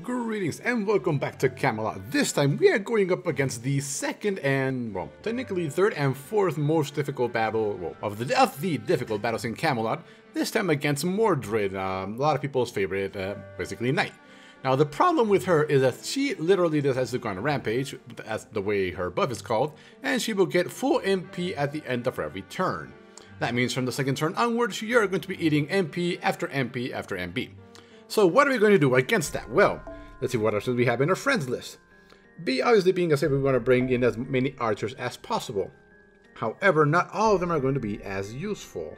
Greetings and welcome back to Camelot. This time we are going up against the second and, well, technically third and fourth most difficult battle, well, of the difficult battles in Camelot. This time against Mordred, a lot of people's favorite, basically knight. Now the problem with her is that she literally just has to go on a rampage, that's the way her buff is called, and she will get full MP at the end of every turn. That means from the second turn onwards, you are going to be eating MP after MP after MP. So what are we going to do against that? Well, let's see what options we have in our friends list. Obviously being a safe, we want to bring in as many archers as possible. However, not all of them are going to be as useful.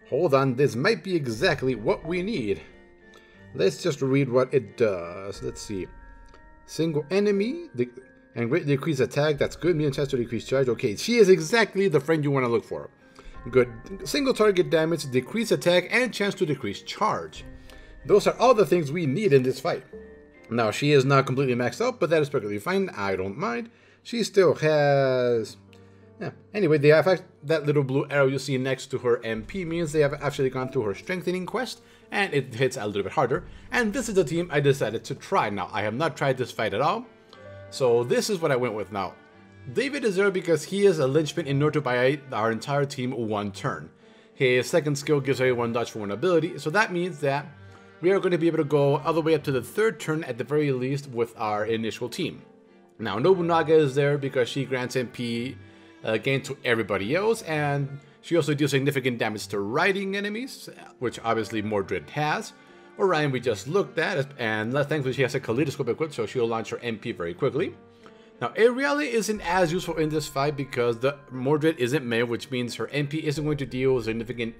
Hold on, this might be exactly what we need. Let's just read what it does. Let's see. Single enemy and greatly decrease attack. That's good. Medium chance to decrease charge. Okay, she is exactly the friend you want to look for. Good. Single target damage, decrease attack, and chance to decrease charge. Those are all the things we need in this fight. Now, she is not completely maxed out, but that is perfectly fine. I don't mind. She still has... Yeah. Anyway, that little blue arrow you see next to her MP means they have actually gone through her strengthening quest, and it hits a little bit harder. And this is the team I decided to try. Now, I have not tried this fight at all, so this is what I went with now. David is there because he is a linchpin in order to buy our entire team one turn. His second skill gives everyone dodge for one ability, so that means that we are going to be able to go all the way up to the third turn at the very least with our initial team. Now, Nobunaga is there because she grants MP gain to everybody else, and she also deals significant damage to riding enemies, which obviously Mordred has. Orion we just looked at, and thankfully she has a kaleidoscope equipped, so she'll launch her MP very quickly. Now, Arielle isn't as useful in this fight because the Mordred isn't male, which means her MP isn't going to deal significant,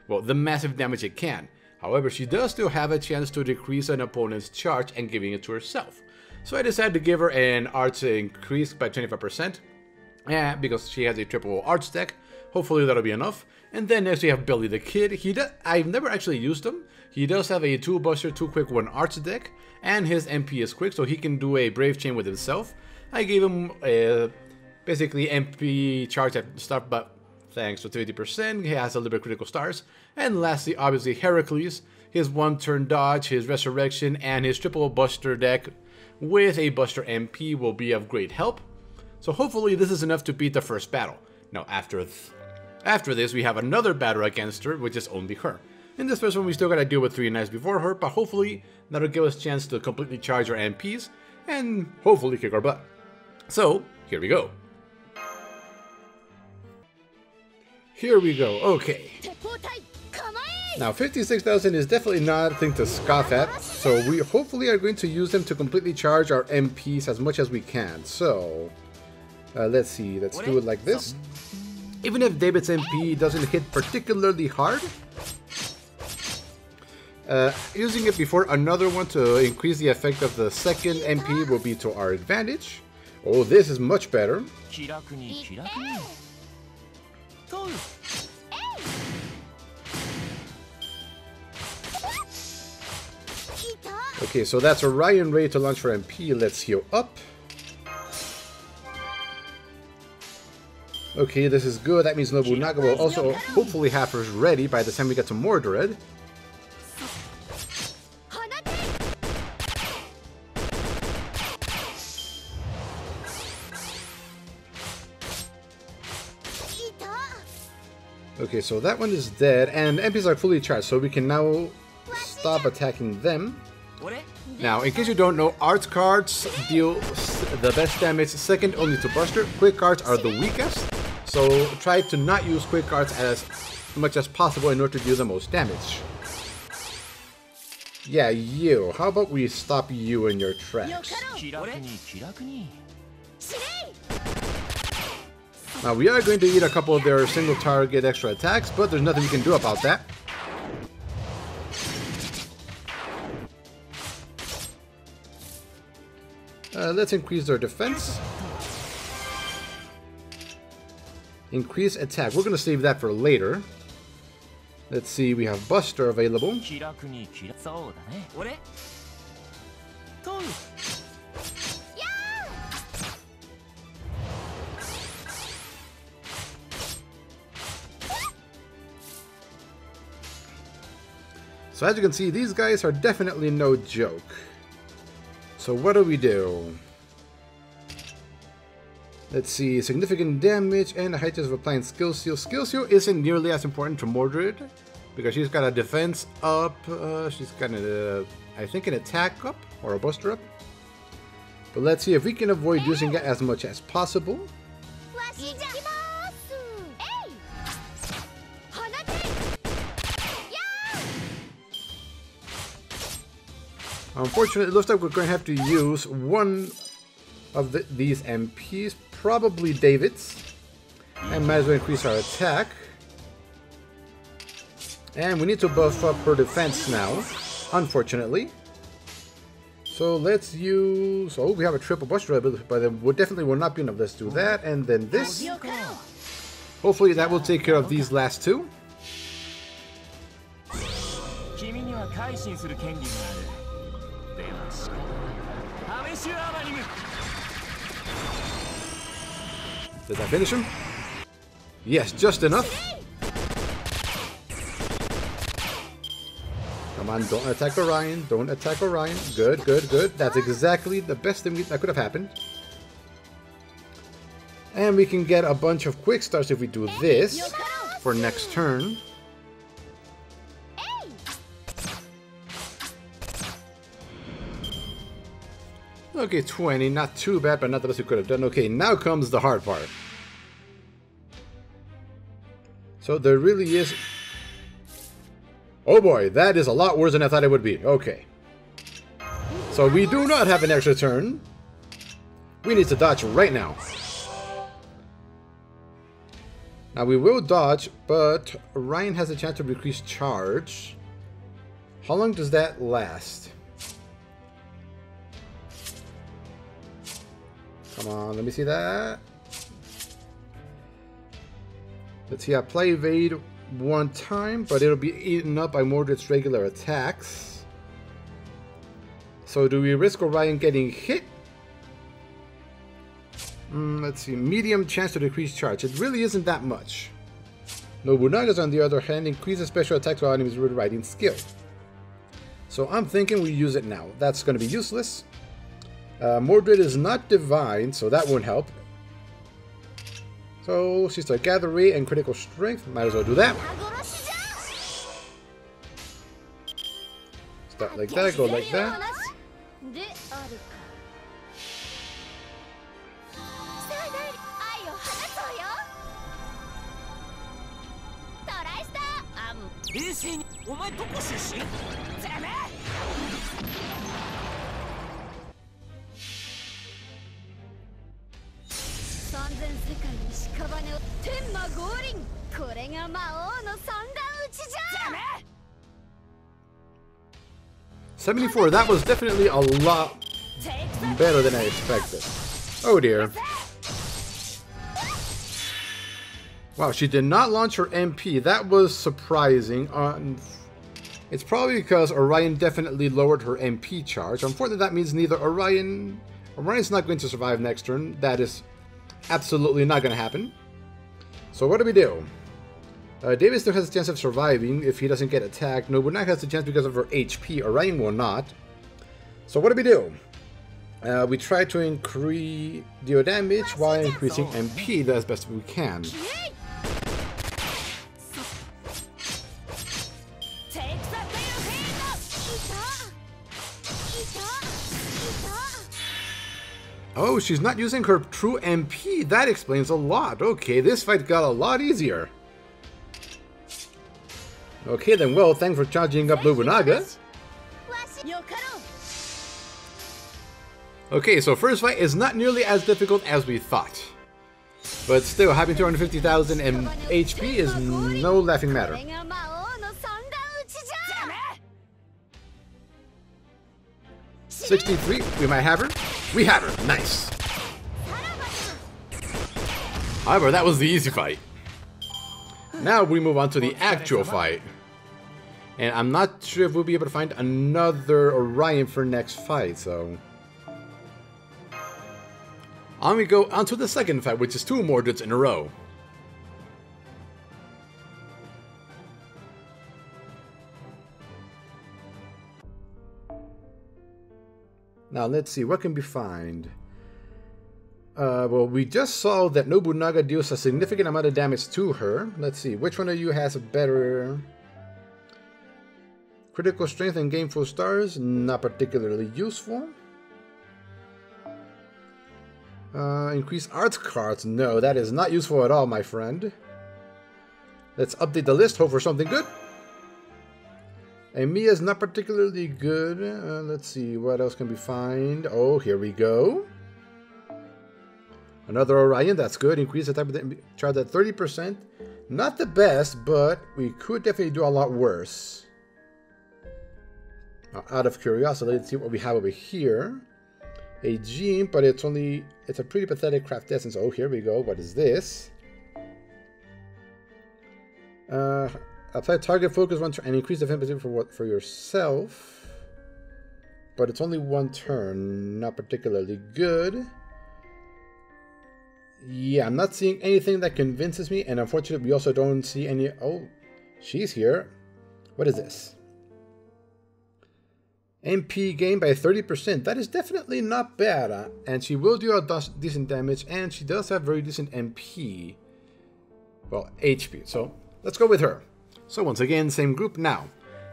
well, the massive damage it can. However, she does still have a chance to decrease an opponent's charge and giving it to herself. So I decided to give her an arch increase by 25%, because she has a triple arch deck. Hopefully that'll be enough. And then next we have Billy the Kid. I've never actually used him. He does have a 2 buster, 2 quick, 1 arch deck, and his MP is quick, so he can do a Brave Chain with himself. I gave him basically MP charge at the start, but thanks to 50%, he has a little bit of critical stars. And lastly, obviously, Heracles, his 1-turn dodge, his resurrection, and his triple buster deck with a buster MP will be of great help. So hopefully this is enough to beat the first battle. Now after this, we have another battle against her, which is only her. In this first one, we still gotta deal with 3 knights before her, but hopefully that'll give us a chance to completely charge our MPs and hopefully kick our butt. So, here we go. Here we go, okay. Now 56,000 is definitely not a thing to scoff at, so we hopefully are going to use them to completely charge our MPs as much as we can. So, let's see, let's do it like this. Even if David's MP doesn't hit particularly hard, using it before another one to increase the effect of the second MP will be to our advantage. Oh, this is much better. Okay, so that's Orion ready to launch for MP. Let's heal up. Okay, this is good. That means Nobunaga will also hopefully have hers ready by the time we get to Mordred. Okay, so that one is dead, and MPs are fully charged, so we can now stop attacking them. Now, in case you don't know, arts cards deal the best damage, second only to buster. Quick cards are the weakest, so try to not use quick cards as much as possible in order to deal the most damage. Yeah, you. How about we stop you in your tracks? Now, we are going to eat a couple of their single target extra attacks, but there's nothing we can do about that. Let's increase their defense. Increase attack. We're going to save that for later. Let's see, we have Buster available. So as you can see, these guys are definitely no joke. So what do we do? Let's see, significant damage and a high chance of applying skill seal. Skill seal isn't nearly as important to Mordred because she's got a defense up, she's got I think an attack up or a buster up. But let's see if we can avoid using it as much as possible. Unfortunately, it looks like we're going to have to use one of these MPs, probably David's, and might as well increase our attack. And we need to buff up her defense now, unfortunately. So let's use... Oh, we have a triple buster ability, but we definitely will not be enough. Let's do that, and then this. Hopefully that will take care of these last two. Did I finish him? Yes, just enough. Come on, don't attack Orion. Don't attack Orion. Good, good, good. That's exactly the best thing that could have happened. And we can get a bunch of quick starts if we do this for next turn. Okay, 20, not too bad, but not the best we could have done. Okay, now comes the hard part. So there really is... Oh boy, that is a lot worse than I thought it would be. Okay. So we do not have an extra turn. We need to dodge right now. Now we will dodge, but Orion has a chance to increase charge. How long does that last? Come on, let me see that. Let's see, apply evade one time, but it'll be eaten up by Mordred's regular attacks. So do we risk Orion getting hit? Let's see, medium chance to decrease charge. It really isn't that much. Nobunaga's, on the other hand, increases special attacks while enemies with riding skill. So I'm thinking we use it now. That's going to be useless. Mordred is not divine, so that won't help. So she's a gather rate and critical strength. Might as well do that. Start like that, go like that. $74, that was definitely a lot better than I expected. Oh dear. Wow, she did not launch her MP. That was surprising. It's probably because Orion definitely lowered her MP charge. Unfortunately, that means neither Orion's not going to survive next turn. That is absolutely not going to happen. So what do we do? David still has a chance of surviving if he doesn't get attacked. Nobunaga has a chance because of her HP. Orion will not. So what do we do? We try to increase deal damage while increasing MP as best we can. Oh, she's not using her true MP. That explains a lot. Okay, this fight got a lot easier. Okay then, well, thanks for charging up Nobunaga. Okay, so first fight is not nearly as difficult as we thought. But still, having 250,000 in HP is no laughing matter. 63, we might have her. We have her, nice. However, that was the easy fight. Now we move on to the actual fight. And I'm not sure if we'll be able to find another Orion for next fight, so... On we go on to the second fight, which is 2 Mordreds in a row. Now let's see, what can we find? Well, we just saw that Nobunaga deals a significant amount of damage to her. Let's see, which one of you has a better... Critical strength and gainful stars? Not particularly useful. Increase arts cards? No, that is not useful at all, my friend. Let's update the list, hope for something good. And Mia's not particularly good. Let's see, what else can we find? Oh, here we go. Another Orion, that's good. Increase the type of charge at 30%. Not the best, but we could definitely do a lot worse. Out of curiosity, let's see what we have over here. A gene, but it's a pretty pathetic craft essence. Oh, here we go. What is this? Apply target focus one turn and increase the defense for yourself. But it's only one turn. Not particularly good. Yeah, I'm not seeing anything that convinces me, and unfortunately we also don't see any... Oh, she's here. What is this? MP gain by 30%. That is definitely not bad. And she will do a decent damage, and she does have very decent MP. Well, HP. So, let's go with her. So once again, same group. Now,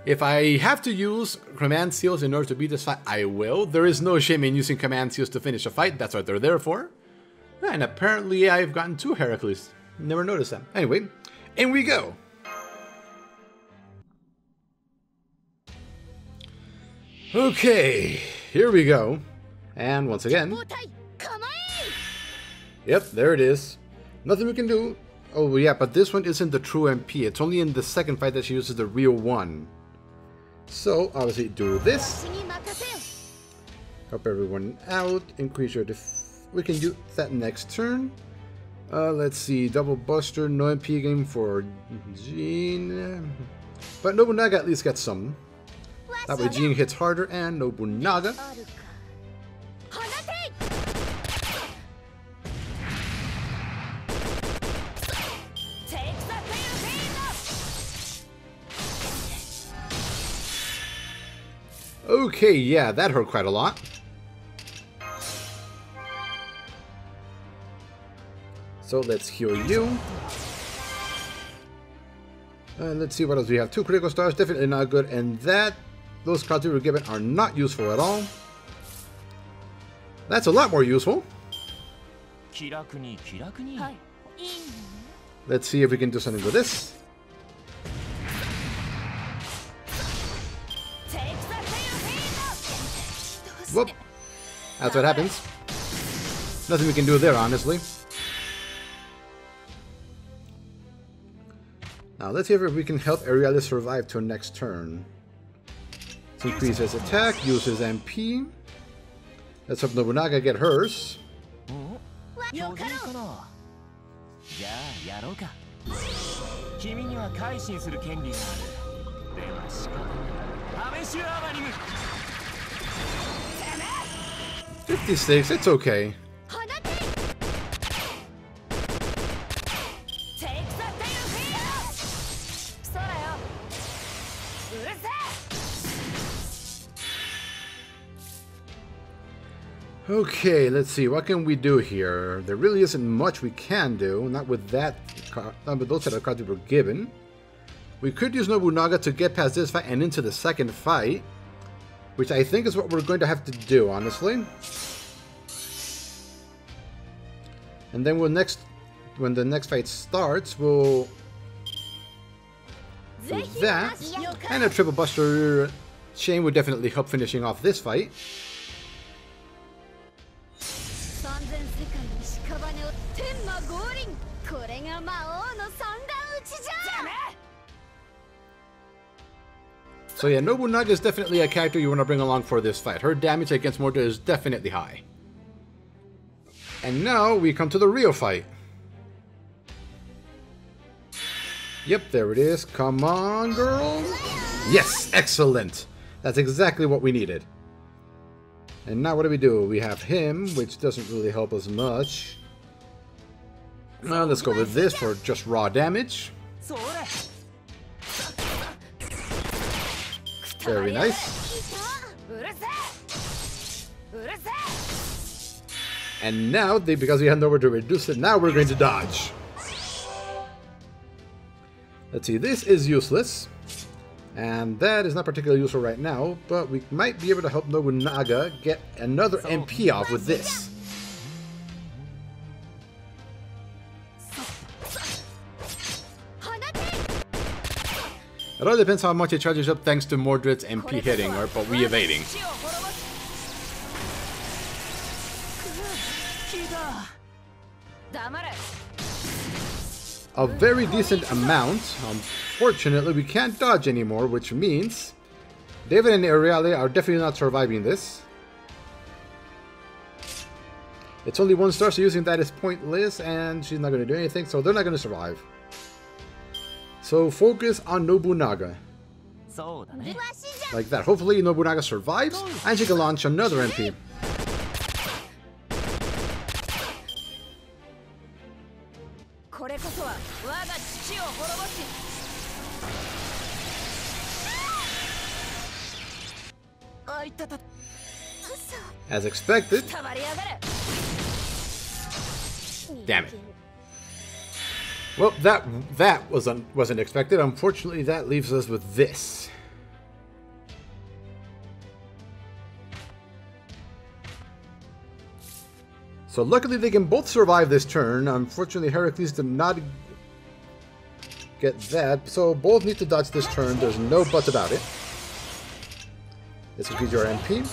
if I have to use command seals in order to beat this fight, I will. There is no shame in using command seals to finish a fight. That's what they're there for. And apparently I've gotten 2 Heracles. Never noticed that. Anyway, in we go. Okay, here we go. And once again. Yep, there it is. Nothing we can do. Oh yeah, but this one isn't the true MP. It's only in the second fight that she uses the real one. So, obviously do this. Help everyone out. Increase your we can do that next turn. Let's see. Double Buster. No MP game for Jean. But Nobunaga at least gets some. That way Jean hits harder and Nobunaga. Okay, yeah, that hurt quite a lot. So let's heal you. Let's see what else we have. 2 critical stars, definitely not good. And those cards we were given are not useful at all. That's a lot more useful. Let's see if we can do something with this. Whoop. That's what happens. Nothing we can do there, honestly. Now, let's see if we can help Ariella survive to next turn. Let's increase his attack, uses MP. Let's hope Nobunaga get hers. $56, it's okay. Okay, let's see, what can we do here? There really isn't much we can do, not with that card, not with those set of cards we were given. We could use Nobunaga to get past this fight and into the second fight, which I think is what we're going to have to do, honestly. And then when the next fight starts, we'll do that. And a Triple Buster chain would definitely help finishing off this fight. So yeah, Nobunaga is definitely a character you want to bring along for this fight. Her damage against Mordred is definitely high. And now we come to the real fight. Yep, there it is. Come on, girl. Yes, excellent. That's exactly what we needed. And now what do? We have him, which doesn't really help us much. Now let's go with this for just raw damage. Very nice. And now, because we had nowhere to reduce it, now we're going to dodge. Let's see, this is useless. And that is not particularly useful right now, but we might be able to help Nobunaga get another MP off with this. It all depends how much it charges up thanks to Mordred's MP hitting, but we evading. A very decent amount. Unfortunately, we can't dodge anymore, which means David and Areale are definitely not surviving this. It's only 1 star, so using that is pointless, and she's not going to do anything, so they're not going to survive. So focus on Nobunaga. Like that. Hopefully Nobunaga survives, and she can launch another MP. As expected. Damn it. Well, that wasn't expected. Unfortunately, that leaves us with this. So luckily they can both survive this turn. Unfortunately, Heracles did not get that. So both need to dodge this turn. There's no buts about it. Let's increase your MP.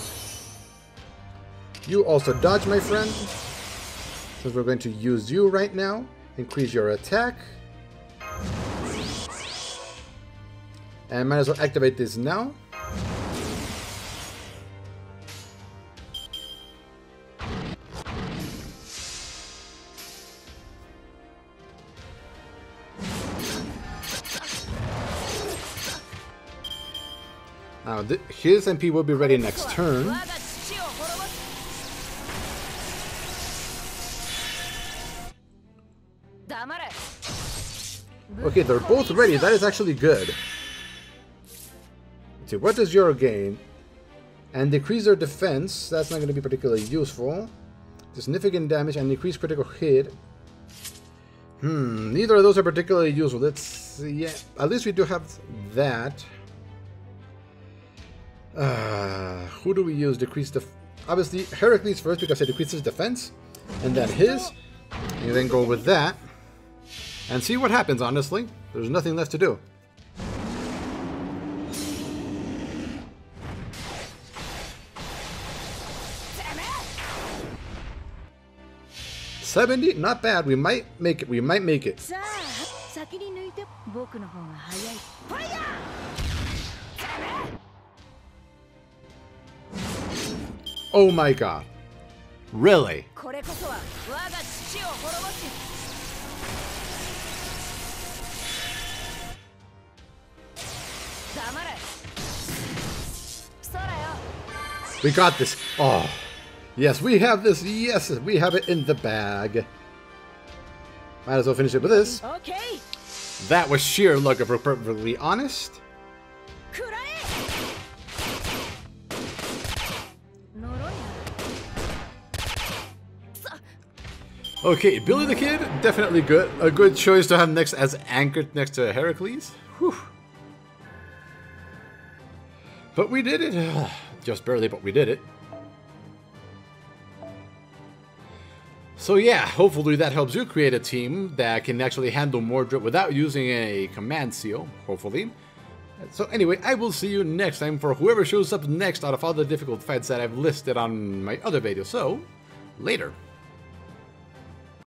You also dodge, my friend. Since we're going to use you right now. Increase your attack. And might as well activate this now. Now, his MP will be ready next turn. Okay, they're both ready. That is actually good. Let's see, what does your gain? And decrease their defense. That's not going to be particularly useful. Significant damage and decrease critical hit. Neither of those are particularly useful. Let's see. Yeah, at least we do have that. Who do we use? Decrease the... Obviously, Heracles first because it decreases defense. And then his. And then go with that. And see what happens, honestly. There's nothing left to do. $70? Not bad. We might make it. We might make it. Oh my god. Really? We got this. Oh. Yes, we have this. Yes, we have it in the bag. Might as well finish it with this. Okay. That was sheer luck, if we're perfectly honest. Okay, Billy the Kid, definitely good. A good choice to have next as anchored next to Heracles. Whew. But we did it. Just barely, but we did it. So yeah, hopefully that helps you create a team that can actually handle Mordred without using a command seal, hopefully. So anyway, I will see you next time for whoever shows up next out of all the difficult fights that I've listed on my other video. So, later.